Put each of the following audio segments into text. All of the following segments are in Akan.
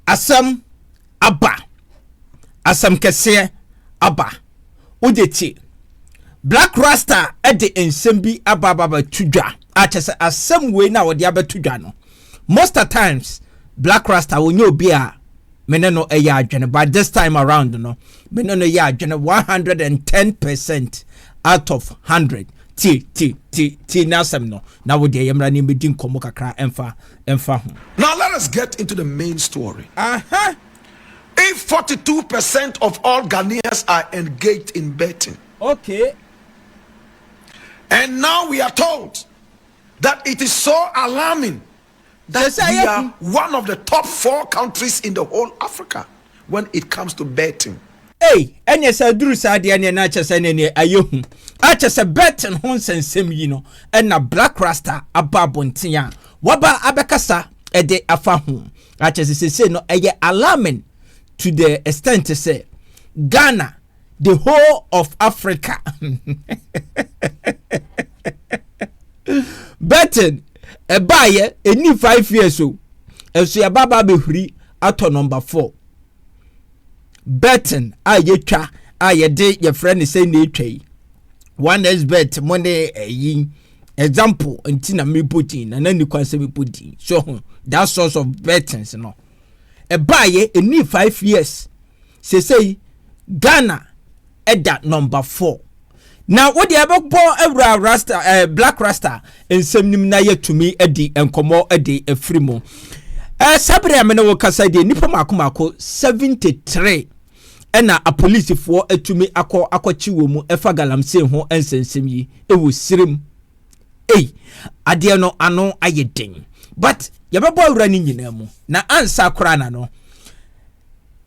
asam aba asam kese aba udeti Black Rasta ede ensembi ababa tudwa achese asam we na wode abetudwa no most of times Black Rasta wonye obi a meneno eya adwene but this time around no meneno ya adwene 110% out of 100 ti nasem no na wode yemra ni medin komo kakra emfa ho. Now let us get into the main story. If 42% of all Ghanaians are engaged in betting, okay, and now we are told that it is so alarming that we are one of the top 4 countries in the whole Africa when it comes to betting. Hey, enya sa duru sa de enya na chese ne ayehu. A chese betting ho sensem yi no, na Black Rasta ababonten a waba abekasa ede afa ho. A chese sese no eye alarming to the extent to say Ghana, the whole of Africa. Betting a buyer any 5 years so as your baba be free at number 4. Betting ayetwa ayede your friend is saying they one is bet money example until me put in and then you can say me put in. So that source of betting no. A buyer any 5 years say Ghana at that number 4. Now what the about Rasta Black Rasta and some na yet to me edi and komo edi a free sabre amena wo kasa de nipa makomako 73 na a police for to me akwachi wo mu efa galamse ho ensensem yi e wo sirim ade no ano ayeden but yabebo awura ni nyina mu na ansa kora na no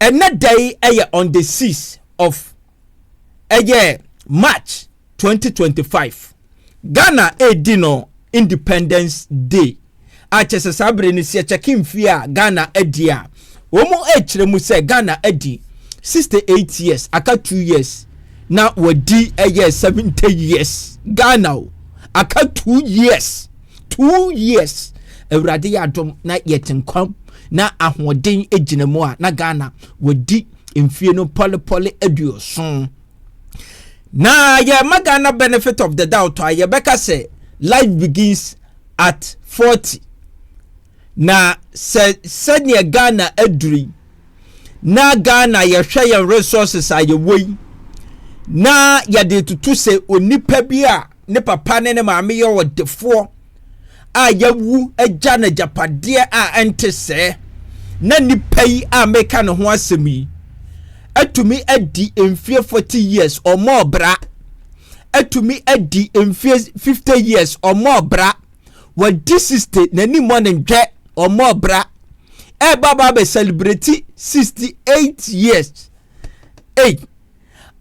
ena day on the 6th of March 2025 Ghana dino Independence Day achese sabre ni se check fia Ghana edia womo echire mu se Ghana edi 68 years aka 2 years na wadi 70 years Ghana aka 2 years ewrade ya dom na yetenkwam na ahoden ejina mu a na Ghana wadi mfie no pole eduoson na ye magana benefit of the doubt ye beka say life begins at 40 na said near Ghana eduri na Ghana ye hwe ye resources aye woi na ye de tutu se onipa bi a ne papa ne maame ye wodefo a ye wu agya na japade a ente se na nipa yi a meka ne ho asemi atumi adi emfie 40 years or more bra atumi adi emfie 50 years or more bra what this is the nani morning dwe or more bra baba be celebrate 68 years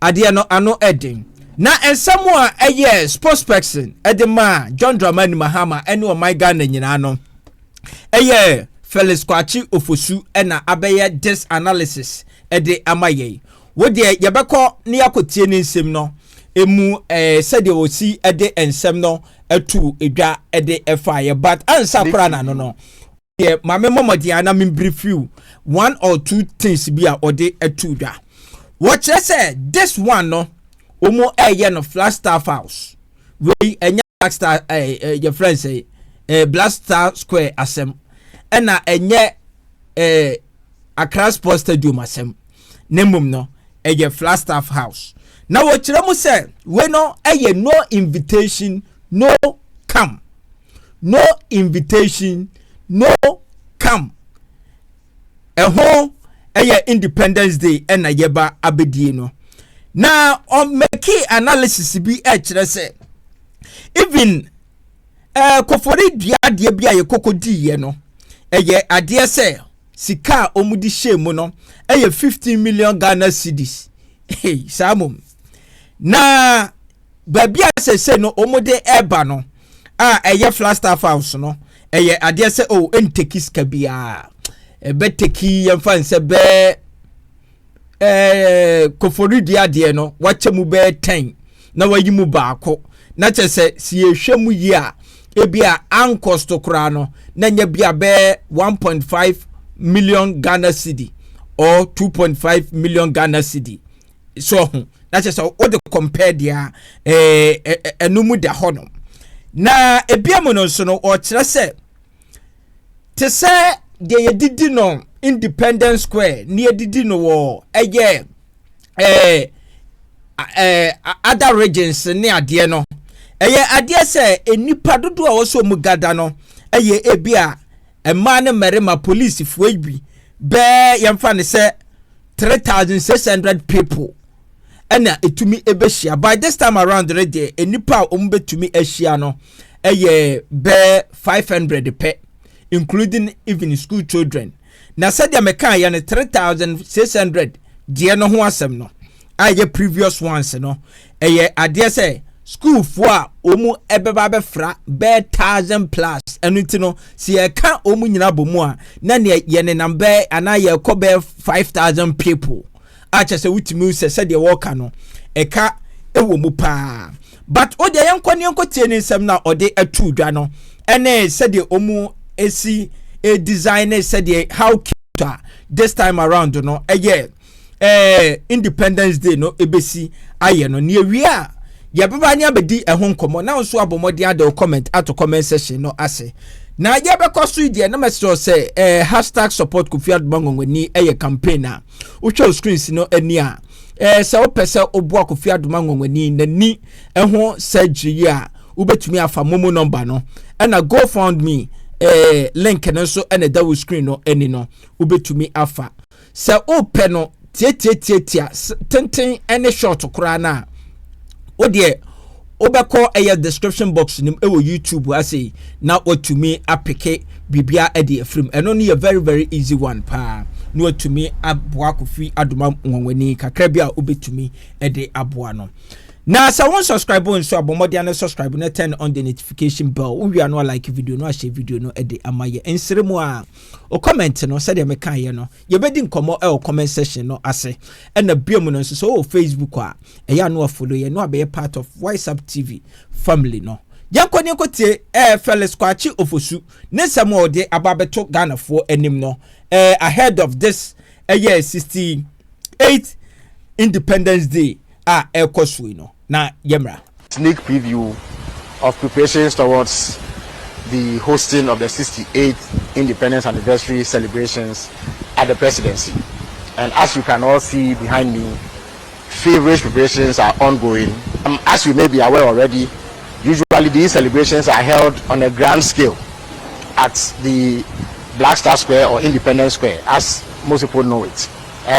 ade ano eden na ensamu a sports person edema John Dramani Mahama ene o my Ghana nyina no Felix Kwachi Ofosu na abeye this analysis ede amaye wo de yebekọ ne yakotie ne nsem no emu sede wo si ede ensem no atu edwa ede efaye but ansa kora na no ye mame momodi ana me brief you 1 or 2 things bi a ode atu dwa what say this one no omo no Flagstaff House we enya Blackstar your friend say Blackstar Square asem na enye Accra Sports Stadium asem nemum no Flagstaff House na wo kire mu say we no no invitation no come no invitation no come Independence Day na yeba abedie no na on make analysis bi kire say even kofori dia bia ye kokodi ye no ade say sika omudi shemu no 15 million Ghana cedis samum na babia se no omude eba no Flagstaff House no ade say entekis kabia beteki yemfa nse be kofori dia de no wache mu be 10 na wayi mu baako na che se si ehwemu yi a ebia ancost kra no na nya bia be 1.5 million Ghana cedi or 2.5 million Ghana cedi. So that's just what the compare dia enumu da hono na ebia mo no so no o kire se te se de yedidi no Independence Square ni yedidi no wo other regions ni ade no ade se enipa dodo a wo so mu gada no ebia ema ne merema police fuebi be yemfa ne se 3,600 people ena etumi ebehia. By this time around already enipa ombetumi ehia no be 500 pe, including even school children. Na said ya meka ya ne 3,600 die no ho asem no aye previous ones no ade se school fo a omu ebeba be fra be 1,000 plus enuti no si e ka omu nyina bomu a na ne ye ne number ana ye ko be 5,000 people acha se wutimi se said ye worker no eka ewo mu pa. But ode yenko tie ne nsem na ode atu dwa no ene said ye omu esi a designer said how cute this time around no Independence Day no ebesi aye no ne wi ya baba ni abedi ehon nkomo na nso abomodi ade comment ato comment section no ase na ye be koso die na message say #support Kofi Adoma ni campaign na wo screens no ani a se wo pese obo Kofi Adoma ni nani ehon surgery a ubetumi afa Momo Number no na GoFundMe link no so na da wo screen no ani no ubetumi afa se open no tie tenten ene short kura na odie obeko description box nim ewo YouTube ase na otumi apeke bibia ede afrim eno ne very very easy one pa no otumi aboa Kofi Adoma nwonwani kakra bia obetumi ede aboa no. Na sa won subscribe on so abomodi an subscribe na turn on the notification bell. We are no like video no share video no ede amaye ensremu a o comment no said me kan ye no ye bedi nkomo e o comment section no ase e na biom no so o Facebook a e ya no follow ye no be part of WhatsApp TV family no. Yankoni nkotie Felix Kwachi ofosu ne sam o de ababeto Ghana for enim no ahead of this year 68th Independence Day ekosui no na yemra sneak preview of preparations towards the hosting of the 68th Independence Anniversary celebrations at the presidency. And as you can all see behind me, feverish preparations are ongoing. As you may be aware already, usually these celebrations are held on a grand scale at the Black Star Square or Independence Square, as most people know it.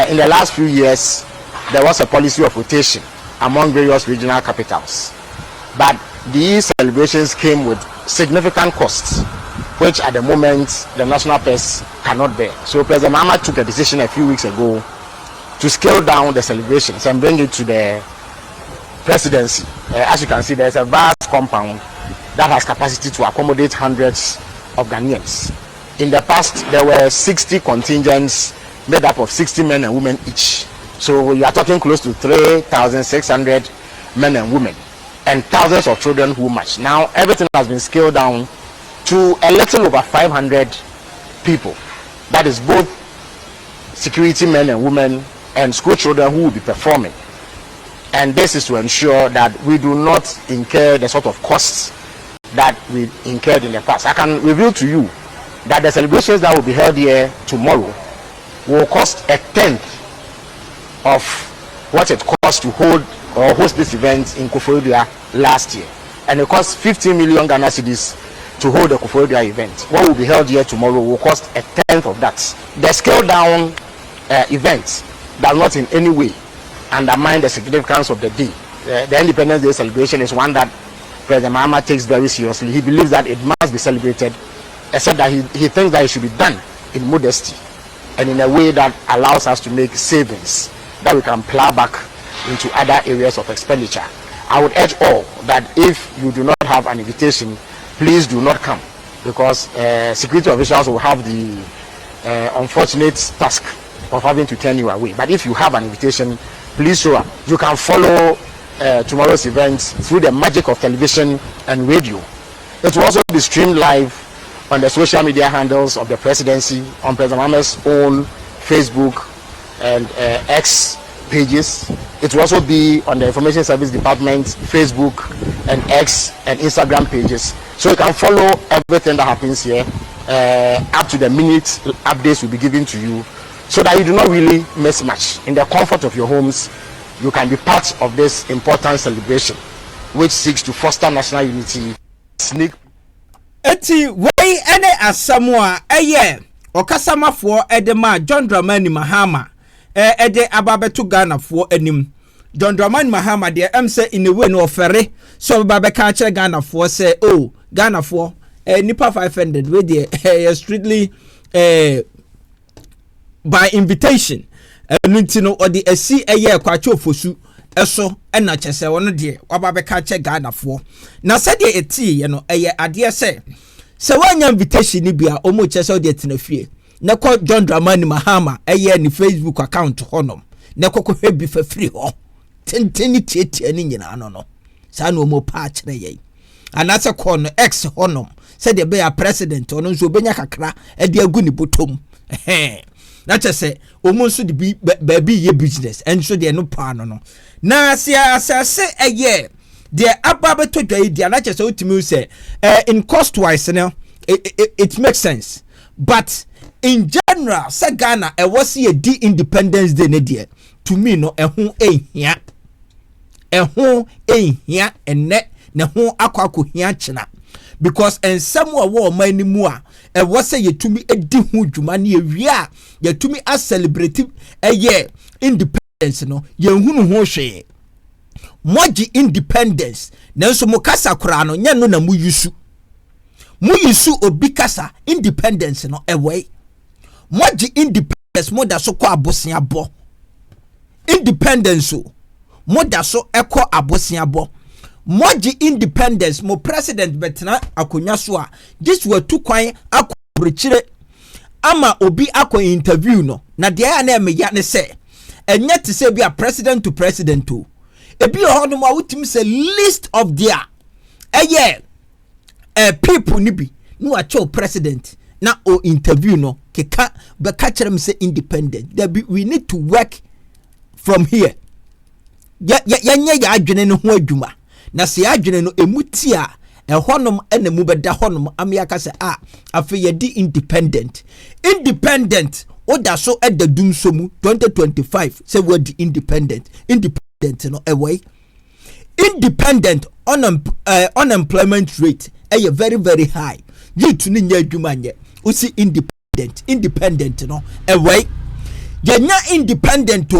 In the last few years, there was a policy of rotation among various regional capitals, but these celebrations came with significant costs, which at the moment the national purse cannot bear. So President Mahama took a decision a few weeks ago to scale down the celebrations and bring it to the presidency. As you can see, there's a vast compound that has capacity to accommodate hundreds of Ghanaians. In the past, there were 60 contingents made up of 60 men and women each. So we are talking close to 3,600 men and women and thousands of children who march. Now everything has been scaled down to a little over 500 people. That is both security men and women and school children who will be performing. And this is to ensure that we do not incur the sort of costs that we incurred in the past. I can reveal to you that the celebrations that will be held here tomorrow will cost a tenth of what it cost to hold or host this event in Kofi last year, and it cost 15 million Ghana cedis to hold the Kofi event. What will be held here tomorrow will cost a tenth of that. The scaled down event does not in any way undermine the significance of the day. The Independence Day celebration is one that President Mahama takes very seriously. He believes that it must be celebrated, except that he thinks that it should be done in modesty and in a way that allows us to make savings that we can plow back into other areas of expenditure. I would urge all that if you do not have an invitation, please do not come, because security officials will have the unfortunate task of having to turn you away. But if you have an invitation, please show up. You can follow tomorrow's event through the magic of television and radio. It will also be streamed live on the social media handles of the presidency, on President Mohammed's own Facebook and X pages. It will also be on the Information Service Department Facebook and X and Instagram pages. So you can follow everything that happens here. Up to the minute updates will be given to you, so that you do not really miss much. In the comfort of your homes, you can be part of this important celebration, which seeks to foster national unity. Sneak. Eti wei ene asamwa eye okasamafo edema John Dramani Mahama ede ababeto Ghana fo anim. John Dramani Mahama de say in a way no ofere so babeka kire Ghana fo say oh Ghana fo nipa 500 we dey strictly by invitation nti no odi asi eye kwacho fosu eso na chese wono de wababeka kire Ghana fo na se de eti ye no eye ade se wanya invitation ni bia omo chese odi etinafie na ko John Dramani Mahama eye ni Facebook account honom na kokko bi fa free ho tenteni tietie ni nyina no sa no mo pa kire ye anase ko no ex honom said the be president ono nso obenya kakra e de agu ni botom na chese omo nso de baabi ye business enso de no pa no na sia asase eye de ababeto dwai de na chese otimi say in cost wise no it makes sense, but in general say Ghana e was ye di independence day ne de to me no ehun ehia enne ne ho akwa hia chena because en samwa wo man ni mu a e wo se yetumi edi ho dwuma na ewia yetumi a celebrate eye independence no yenhunu ho hwe moji independence nanso mo kasa kura no nya no na mu yusu obi kasa independence no ewe moji independence mo da so kwa abosia bo independence mo da so ekọ abosia bo moji independence mo president betena akonya so a this were two kwan akobrechire ama obi akọ interview no na de ya na me ya ne se enye te se bi a president to president to ebi hono mo awutim se list of their people ni bi no acho president na o interview no keka be ka kire me se independent there be, we need to work from here ya adwene no ho adwuma na se adwene no emuti a honom ena mu beda honom amiaka se afi ye di independent oda so edadum so mu 2025 se we di independent no away independent unemployment rate very very high youth ni nya adwuma nye usi independent no away yenya independent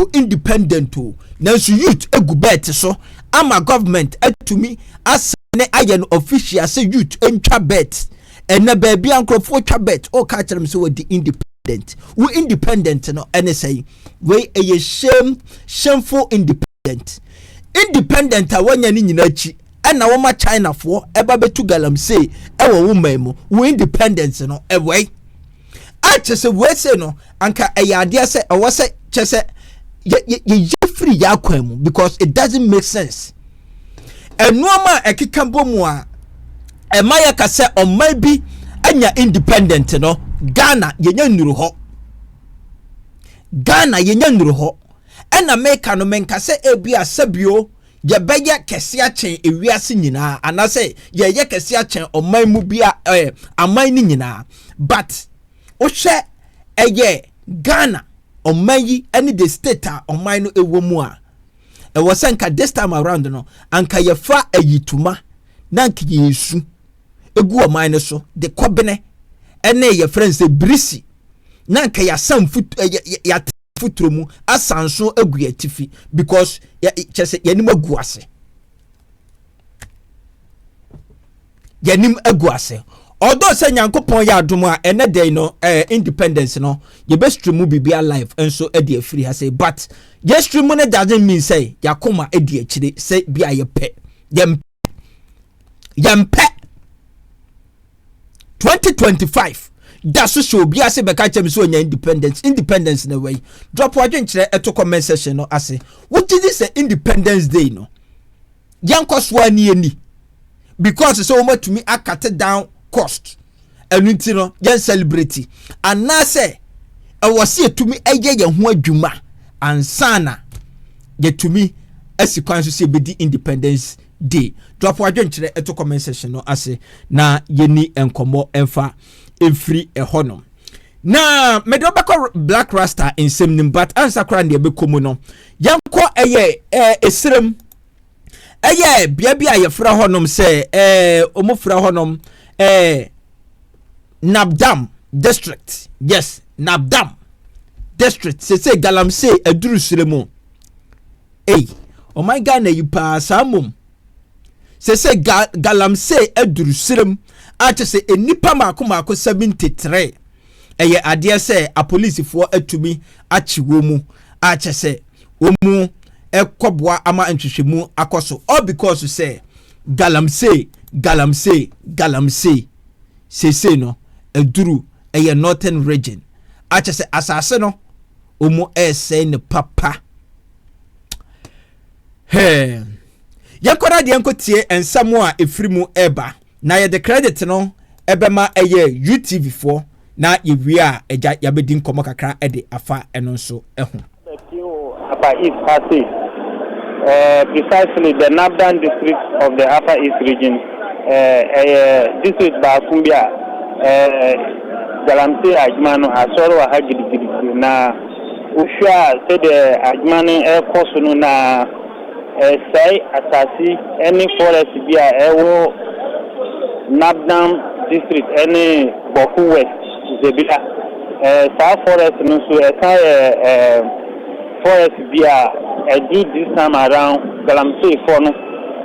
na so youth egubet so ama government atumi asane ayen official say youth entwa bet ena baabi ankrofo twa bet o ka kire me so we independent we independent no ene say we a shameful independent awanya ni nyina chi ena wo ma China fo eba betu galam say ewo wo memu we independent no ewe a chese we say no anka eyade say owo say chese ye free ya kwemu because it doesn't make sense enuoma ekika bomu a emaya ka say o maybe anya independent no Ghana yenya nuru ho ena meka no menka say ebia sabio ye beye kese achen ewiase nyina anase ye kese achen oman mu bia aman ni nyina but o hwe eye Ghana omayi any the state oman no ewo mu a e was anka this time around no anka ye fa ayituma na anka yesu egu oman no so de kobene ene ye friends e brisi na anka ya sam ya futuro mu asanso egu ya tifi because chese yanim agu ase although say nyankopon ya adom a ene dey no independence no ye be stream bibi live enso e dey free ha say but ye stream no doesn't mean say yakoma e dey akire say bia ye pe yempe 2025 that's so bia say be ka chem so nya independence na way drop wadwen kire eto comment section no ase what is this independence day no yankoswa ni because so much to me I cut down cost and you know yen celebrity and na say I was see to me eye ye ho adwuma ansana ye to me as you can see be the Independence Day. Drop wa dwenkyere eto comment section no ase na yeni enkomo emfa every ehonom. Na medo bako Black Rasta in nim but answer kra ne be komu no yanko eye esrem eye bia bia ye fra honom se omofra honom Nabdam district. Yes, Nabdam district. Se galamse eduru sremu. Oh my God, na you pass amum. Se galamse eduru srem. Ache se enipa mako 73. Eye ade se a police for atumi achi womu. Ache se womu ekobwa ama ntwehwemu akoso. All because say galamse se no eduru eye northern region. Ache se asase no omu say ne papa. Hey, yakora de enkotie ensamo a efrimu eba na ye the credit no ebema eye UTV for na ye wi a eja yabedi nkomo kakra ede afa eno so ehu Upper East Passage, precisely the Nabdan district of the Upper East region. This is Bakumbia, Galamse Ajmano, Asoro Hagidi na Usha said the Ajmani air cost na say asasi any forest bia ewo Nabdan district any Boku West Zebila South forest no so forest bia do this time around Galamsey for no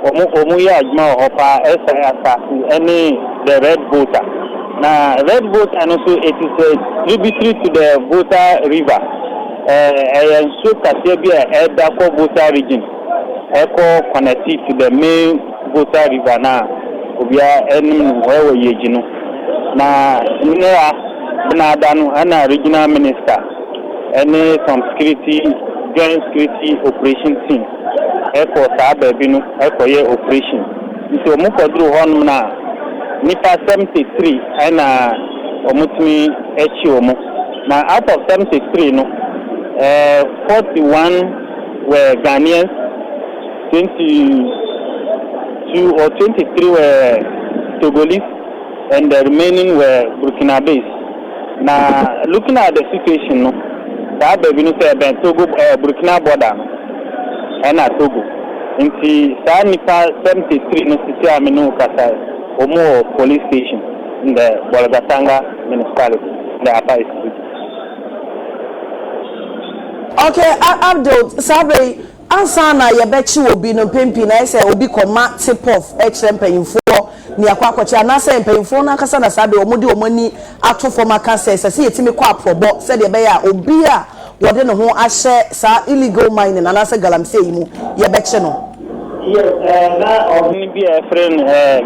omu ya adma opa say asasi any the red voter na red voter no so it is a tributary to the Volta river so katia bia edako Volta region echo connected to the main Volta river na obia enim wewe yejino na nea bnadanu ana regional minister any some security joint security operation team echo sababi no echo ye operation nti omukodru hon na nipa 73 ana omutumi echi omu na out of 73 no 41 were Ghanaians, 22 or 23 were Togolese, and the remaining were Burkinabes. Now, looking at the situation, no, that baby no say ben Togo Burkina border, and Togo. In the Sanipa 73 no city amino kasa Omo police station in the Bolgatanga municipality, the Upper East region. Okay, Abdul Sabe, ansana ya bechi obi no pempi na ese obi koma tip off mpanyimfo ni akwakoche na se mpanyimfo na kasa na Sabe omudi omani ato form aka se yetimi kwa probo se de be ya obi a wode ne ho ahye sa illegal mining na se galamse yimu ya bechi no. Yes, na ogni bi a friend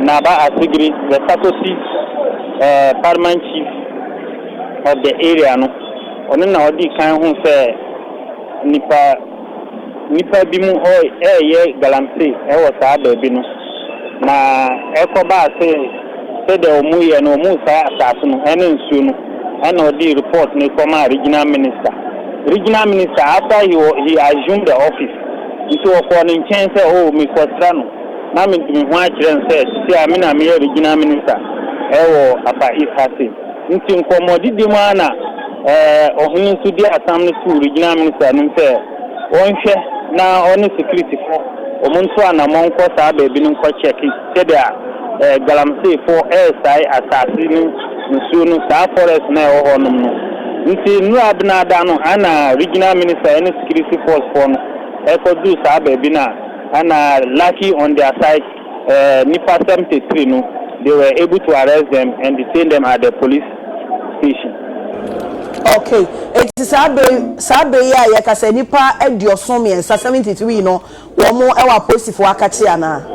Naba Asigri, the Satosi Parliament chief of the area no. Oni na odi kan hu se nipa bi mu ye galamse wo saa baby no na ekoba se de omu ye no omu saa asase no ene nsuo no ene odi report ne koma regional minister after he assumed the office nti okọ ne nchen se me kwasra no na me ntumi ho a kire se ti a me na me regional minister ewo apa ifase nti nkomodidi mu ana ohun su di asamne to regional minister nim se onhwe na oni security for omuntu ana monko saa baby no ko check se dia galamse for sai asasi ni nsu no saa forest na e ho nom no nti nu abna da no ana regional minister any security force for no e ko do saa baby na ana lucky on their side nipa 73 no they were able to arrest them and detain them at the police station. Okay, it is Sabe ya yakase nipa ediosom yensa 73 no womo ewa police for akachi ana.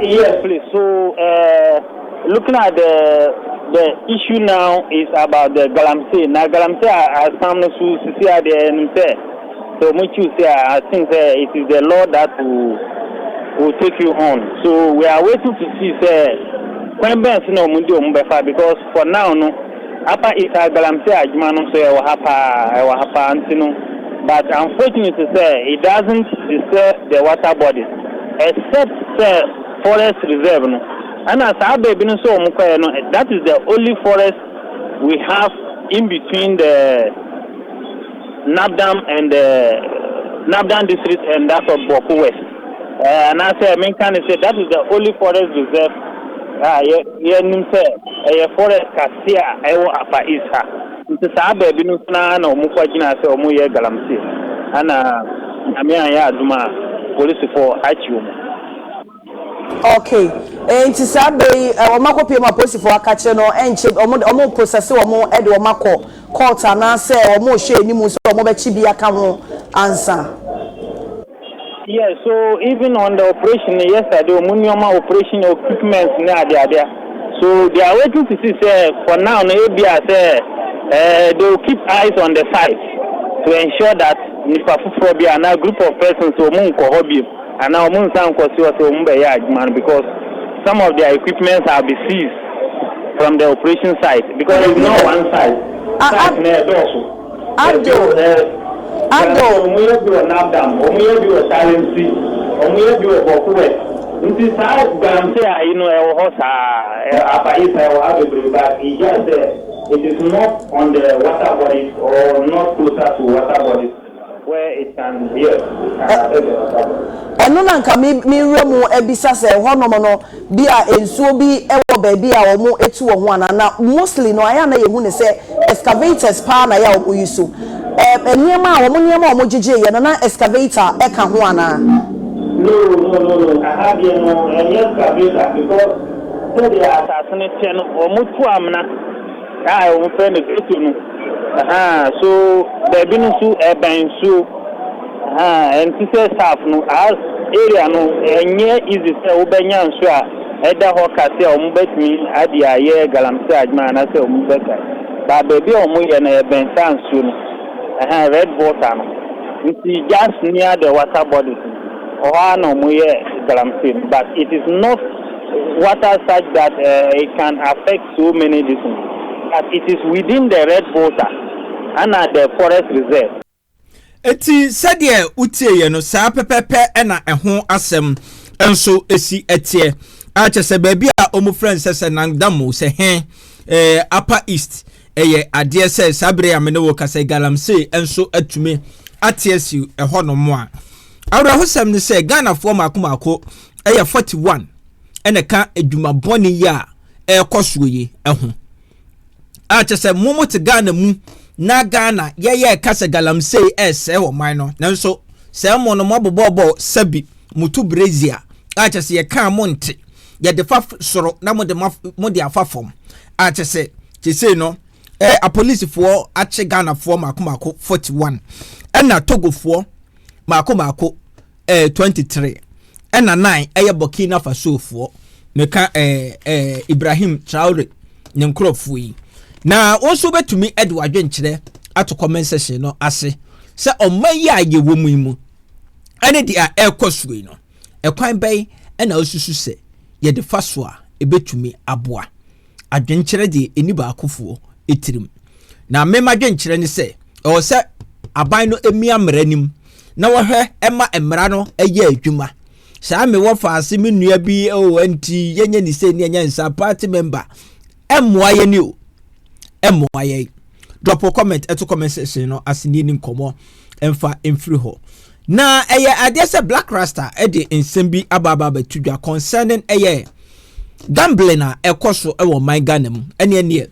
Yes, please. So looking at the issue now is about the galamse. Now galamse as some to see at the say. So much you say I think it is the law that will will take you on. So we are waiting to see when Ben no mundi ombefa because for now no apa ita galamse ajuma no so e wa hapa antino, but unfortunately it doesn't disturb the water bodies except forest reserve no. And as our baby no so no, that is the only forest we have in between the Nabdam and the Nabdam district and that of Boku West. And I say, that is the only forest reserve. Forest Katia, Apa Isa. It's a baby no no Mukajina, so Muye Galamsi. And Amia Adoma, police for Achum. Okay, nti sabe omako pie ma police for akache no enche omo process omo e de omako court na say omo hwe animu so omo be chi bi aka ho answer. Yeah, so even on the operation yesterday, Munioma operation equipment there. So they are waiting to see for now they will keep eyes on the site to ensure that Nipafuphobia and a group of persons who munko hobby and now Munsan man because some of their equipment have been seized from the operation site because there is no one site. It is not on the water bodies or not closer to water bodies where it can be. Eno na nka mi remu ebisa se hono no bia ensuo bi ewo baabi a omo etu wo ho ana na mostly no aya na yehu ne se excavators pa na ya oyiso eniema a omo niema omo gige ye no na excavator e ka ho ana. No. I have no any excavator because they are assassinating omo tu amna. I'm friend so the binusu ebensu and teacher staff no as area no enye easy say obenya nso a eda ho kase o mbetimi ade aye galamse ajma na say o mbeka ba baby o mo ye na ebensa nso no red water no nti just near the water bodies o no mo ye galamse but it is not water such that it can affect so many things. But it is within the red water and at the forest reserve. Eti sadie utie ye no saa pepepe na eho asem enso esi etie a chese baabi a omu friends se nangdamo se upper east eye ade se sabre amene wo kasa galamse enso atume atiesi eho no mo a awra hosam ne se Ghana fo makomako eye 41 ene ka eduma boni ya ekosoye eho a chese momo te Ghana mu na Ghana ye kasa galamse ese wo man no nanso se mo no mobobo sabi mutu brazia a chese ye kan monte ye de fa soro na mo de afafom a chese no a police for ache Ghana for makomako 41 ena Togo for makomako 23 ena 9 eye Burkina Faso for meka Ibrahim Traore nkrofo yi na onso betumi edwadwe nkyere ato comment section no ase se omayi aye wo mu ene dia ekosuwe no ekwan bai ena osusu se ye de faso a ebetumi aboa adwenkyere de eni ba akofo etirim na mema dwenkyere ne se o se aban no emi amranim na wo hwe ema emra no eye adwuma saa me wo fa ase me nua bi o anti yenye ni se ni enya nsa party member emwa ye ni o emoaye drop a comment eto comment section no asini ni nkomo emfa emfiri ho na eye ade se black rasta e de ensembi ababa betudwa concerning eye gambling na ekoso e wo man Ghana mu ene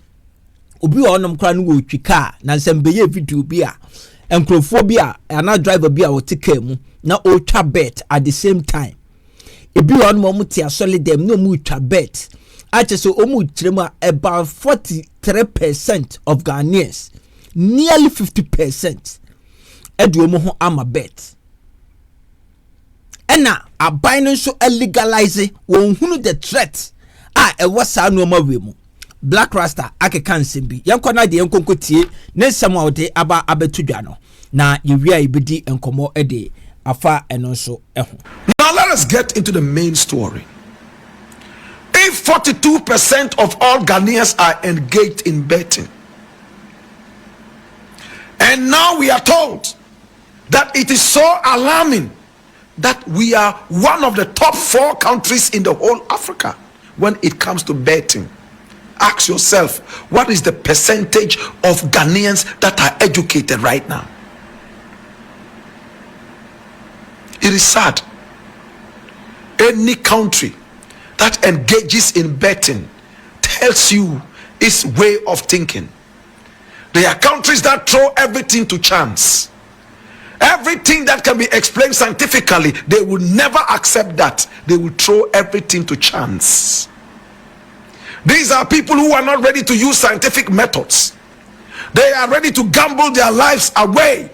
obi onom kra no wo twika na nsembe ye video bi a enkrofo bi a ana driver bi a wo tika mu na o twa bet at the same time ebi onom mu tia solid dem no mu twa bet so omu chirema about 43% of Ghanaians, nearly 50%, eduomo ho ama bet. Ena abaino so legalize won hunu the threat e wasa no ma wemu. Black Rasta akeka nsembi. Yanko na de yanko tie ne nsam a ode aba abetudwa no. Na yewia ibedi enkomo ede afa eno so eho. Now let us get into the main story. If 42% of all Ghanaians are engaged in betting, and now we are told that it is so alarming that we are one of the top 4 countries in the whole Africa when it comes to betting. Ask yourself, what is the percentage of Ghanaians that are educated right now? It is sad. Any country that engages in betting tells you its way of thinking. There are countries that throw everything to chance. Everything that can be explained scientifically, they will never accept that. They will throw everything to chance. These are people who are not ready to use scientific methods. They are ready to gamble their lives away.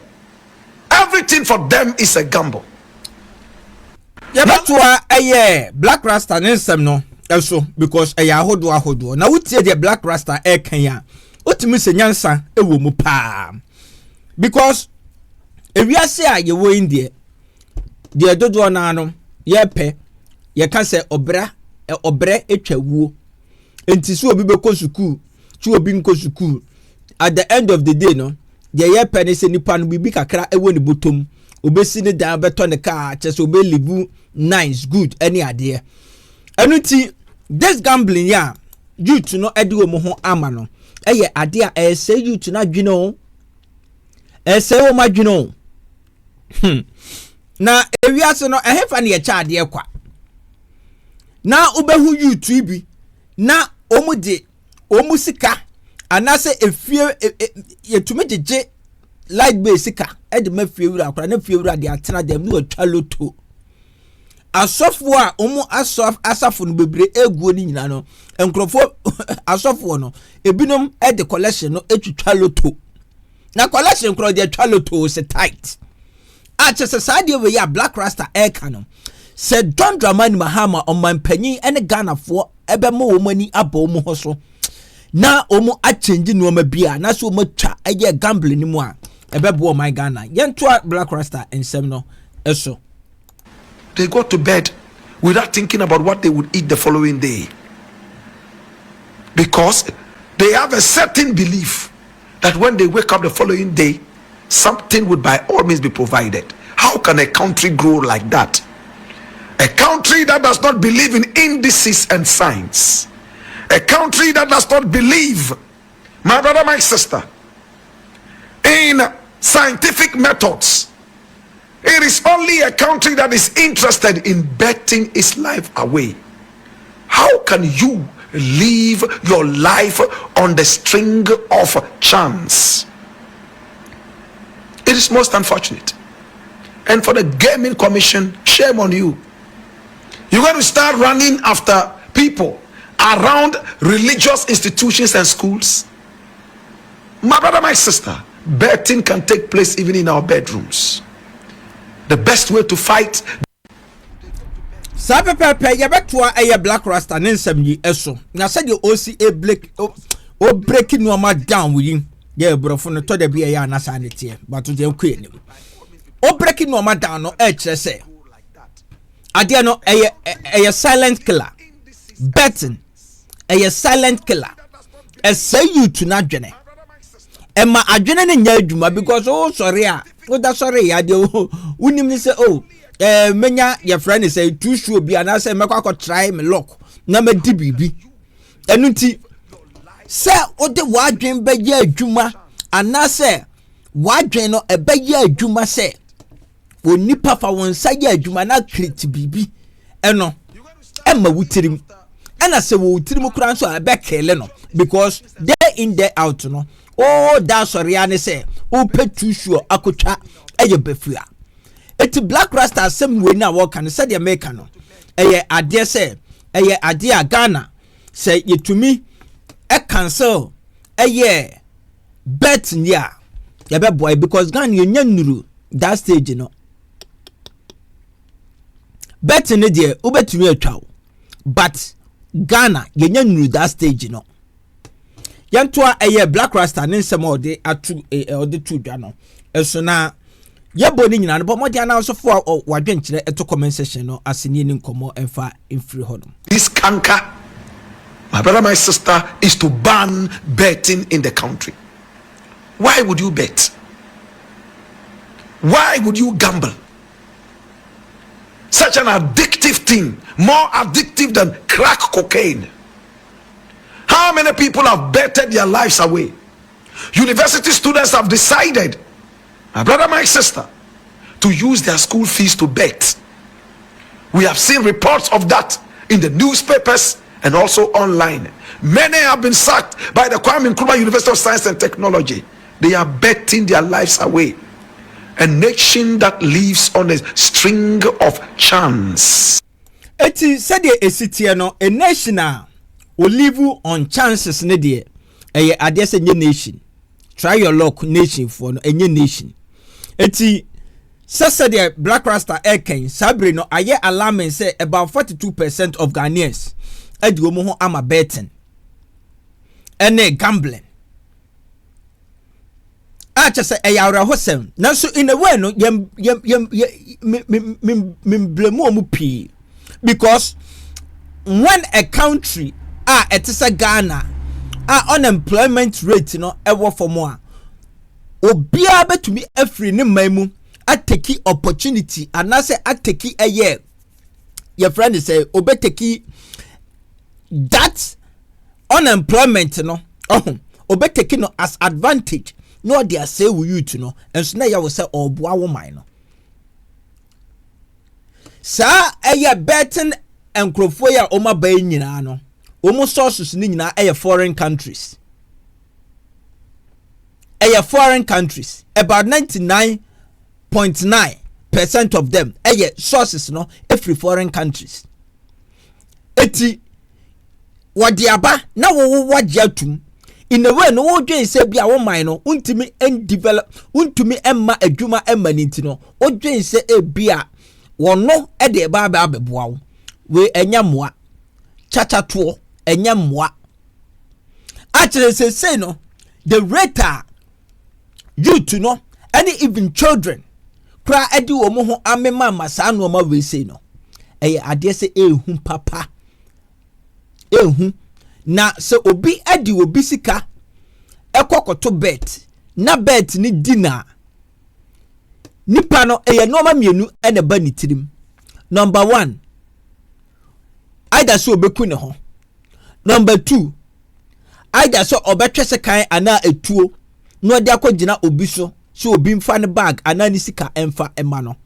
Everything for them is a gamble. Yeah, but Black Rasta no also because ahodo. Now we see the Black Rasta Kenya. Otimi se nyansa ewo mu pa. Because ewiase a ye wo indie de dodo na no ye pe ye ka se obre etwawuo. Enti so obi be ko school, chu obi nko school. At the end of the day no, ye pe ne se nipa no bibi kakra ewo ne botom. Obesi ne dan beto ne car chese obe live nice good any ade. Enu ti this gambling ya youth no ede wo mo ho ama no. Eye ade a say youth na dwene o. Say wo ma dwene o. Na ewiase no ehefa ne ye cha ade kwa. Na obehu youth ibi na omude omusika anase efie yetumi jeje light basica ede ma fiewura akora na fiewura de atena dem no atwa loto asofo a omu asafo no bebre eguo ni nyina no enkrofo asofo no ebinom ede collection no etwitwa loto na collection kro de atwa loto se tight a chese sade we ya Black Rasta eka no se Don Dramani Mahama omampanyin ene Ghana fo ebe mo omani aba omu hoso na omu a change no ma bia na so omu twa eye gambling ni mu a ebe bo my Ghana yento Black Rasta ensem no eso. They go to bed without thinking about what they would eat the following day, because they have a certain belief that when they wake up the following day, something would by all means be provided. How can a country grow like that? A country that does not believe in indices and science, a country that does not believe, my brother, my sister, in scientific methods. It is only a country that is interested in betting its life away. How can you live your life on the string of chance? It is most unfortunate. And for the Gaming Commission, shame on you. You're going to start running after people around religious institutions and schools. My brother, my sister, betting can take place even in our bedrooms. The best way to fight. Sabe pepe ye betwa eye Black Rasta nensem yi eso. Na said the OCA break no ma down with him. Ye brofo no to de bia ya na sanete but to dem kwe nim. O break no ma down no e kire se. Ade no eye silent killer. Betting eye silent killer. E say you to na dwene. E ma adwene ne nya adwuma because oh sorry a that sorry ya de unim ni say oh menya your friend is say too sure bi and I say make I try me lock na me di bibi enu ti say o de wadwen be ye adwuma and I say wadwen no e be ye adwuma say onipa fa won say ye adwuma na create bibi eno e ma wutirim ena say wo wutirim kura so e be kele no because day in day out no oh that sorry ani say o petu sure akotwa eye befua eti Black Rasta asem we na wo kan say the make no eye ade say eye ade a Ghana say yetumi e cancel eye bet nya ye be boy because Ghana ye nya nuru that stage no bet ne de obetumi atwa but Ghana ye nya nuru that stage no yantoa eye Black Rasta nsem ode atu ode tu dwa no eso na yebo ni nyina no bo modi announce for wadwenkyere eto comment section no aseni ni nkomo emfa free hodom. This canker, my brother, my sister, is to ban betting in the country. Why would you bet? Why would you gamble? Such an addictive thing, more addictive than crack cocaine. How many people have betted their lives away? University students have decided, my brother, my sister, to use their school fees to bet. We have seen reports of that in the newspapers and also online. Many have been sacked by the Kwame Nkrumah University of Science and Technology. They are betting their lives away. A nation that lives on a string of chance. Eti said the esitie no a nation will live on chances ne de eye ade se nye nation. Try your luck nation for no enye nation. Eti said the Black Rasta Eken Sabre no aye alarming say about 42% of Ghanaians edi omo ho ama betting. Ene gambling. Acha say eyawra hosem nanso in a way no blame omu pi because when a country etisa Ghana unemployment rate no ewo for more obia betumi afri ne mamu ateki opportunity anase ateki eye your friend say obeteki that unemployment no obeteki no as advantage. No, they say we you to know, and so now you will say, oh, boy, woman. Sir, a betting and crofoya oma bay nino, almost sources nina a foreign countries. A foreign countries, about 99.9% of them, a sources no, every foreign countries. Eti, what diaba, now what jatum. In a way, no dream say be our mind, no, untimi and develop, untimi emma a juma emma nintino, or dream say a beer, one no at the baba wow, we a nyamwa, chacha tuo, a nyamwa. Actually, say no, the rate you to know, any even children, cry edu omoho ame mama sa no ma we say no, I dare say papa, na se obi adi obi sika ekokoto bet na bet ni dina nipa no normal mienu ene ba ni tirim. Number 1, either so obeku ne ho. Number 2, either so obetwe se kan ana etuo no odi akogina obi so obi mfa ne bag ana ni sika emfa ema no.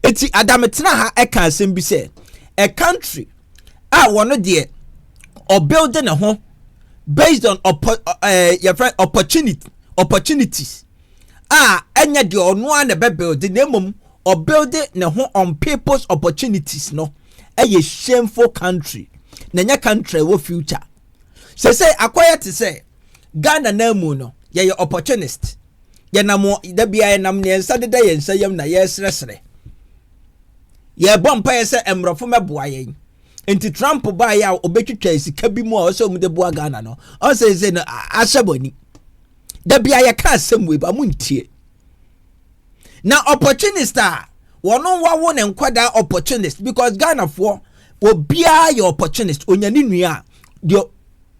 Eti adametena ha eka asem bi se a country wono de or building a home based on opportunities. Enya de ono an be building nemum or building na home on people's opportunities no. A shameful country. Nanya country wo future. Say acquire to say Ghana nemu no ye opportunist. Ye na mo da bia nam ne nsa de ye nsa yam na ye sresre. Ye bompa ye se emrofo meboa ye. Enti Trump ba ya obetwitwa isika bi mu a so mu de boa Ghana no o say no ashaboni da bia ya ka asem we ba mu ntie na opportunist wono wawo ne nkwada opportunist because Ghana for obia your opportunist onyani nua de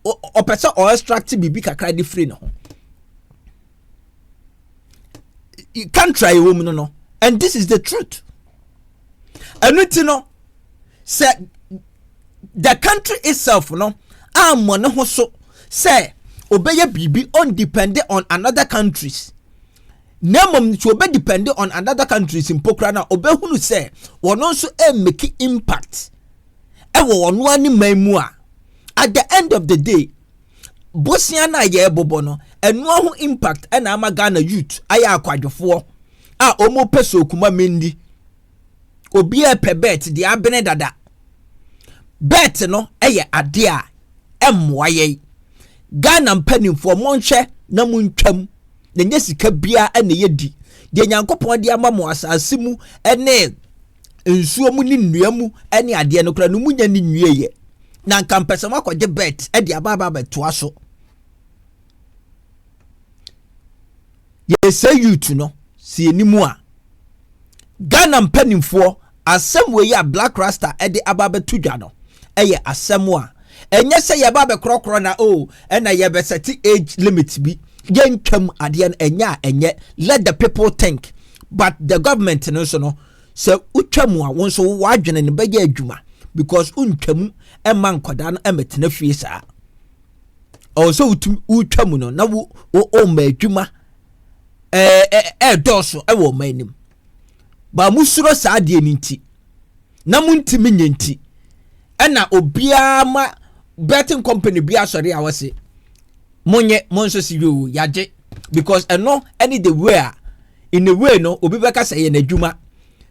opesa or extract bibi kakra di free no you can't try a woman no and this is the truth and you know say the country itself no amone ho so say obeye bibi on depend on another countries nemom to obey depend on another countries in pokra na obehunu say wono so make impact e wo wono ani mamu a at the end of the day bosia na ye bobo no enu ho impact e na ama Ghana youth aya akwadwofo a omo peso kuma mendi obi e pebet di abene dada bet no eye ade a emwaye Ghana mpanimfo monhwe na muntwam na nyesika bia ene yedi de nyankopon de ama mo asase mu ene nsuo mu ni nnua mu ene ade no kra no munya ni nwieye na nkampese makwaje bet e de ababa betoa so ye say youth no si enimu a Ghana mpanimfoɔ asɛm wɔ yi a Black Rasta ɛde aba bɛto dwa no ɛyɛ asɛm a ɛnyɛ sɛ yɛba bɛkorɔkorɔ na ɛna yɛbɛsɛte age limit bi yɛntwam adeɛ no ɛnyɛ a ɛnyɛ let the people think but the government no nso no sɛ wotwam a wo nso woadwene ne bɛyɛ adwuma because wontwam ɛma nkwadaa no ɛmɛtena fie saa ɔwɔ sɛ wotwam no na wo ɔma adwuma ɛdɔɔso ɛwɔ ɔma anim ba musuro saa adeɛ no nti na muntimi nyɛ nti ɛna obiara ma betting company bi asɔre a wɔse monye monso si yo yagye because ɛno ɛne the way in a way no obi bɛka sɛ yɛ n'adwuma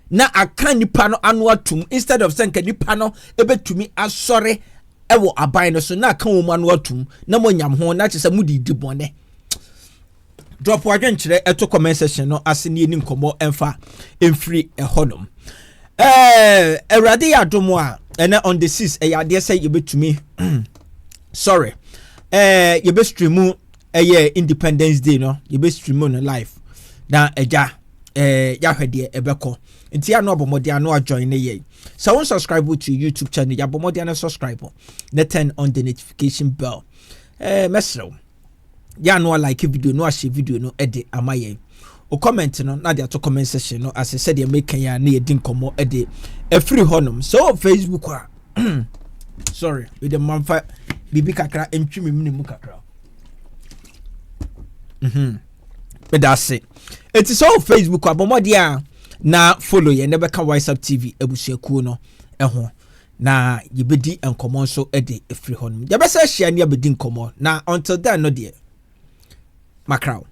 na aka nipa no ano atum instead of sɛ nka nipa no ebetumi asɔre ɛwɔ aban no so na aka wɔn ano atum na mo nyam ho na kyerɛ sɛ mo di bɔne drop wadwenkyerɛ ɛto comment section no ase ne ni nkɔmɔ ɛmfa ɛmfiri ɛhɔnom Awurade yɛ adom a ɛna on the 6th ɛyɛ adeɛ sɛ yɛbɛtumi sorry yɛbɛstreamu ɛyɛ Independence Day no yɛbɛstreamu no live na ɛgya yɛahwɛ deɛ ɛbɛkɔ nti ya no abɔmmɔde ano ajoin ne yɛ sɛ wo subscribe to YouTube channel yɛabɔmmɔde ano subscribe na turn on the notification bell mɛsrɛw ya no like video no share video no ɛde ama yɛn o comment no na de ato comment section no as said dey make ya na yɛdi nkɔmmɔ ɛde ɛfiri hɔnom so Facebook a sorry with the manfa bibi kakra entwi me mu kakra but that's it is all Facebook abɔmmɔde a na follow ye ne bɛka WhatsApp TV abusuakuo no ɛho na yɛbɛdi nkɔmmɔ nso ɛde ɛfiri hɔnom yɛbɛsɛ hyia ne yɛbɛdi nkɔmmɔ na until then no dear Macau.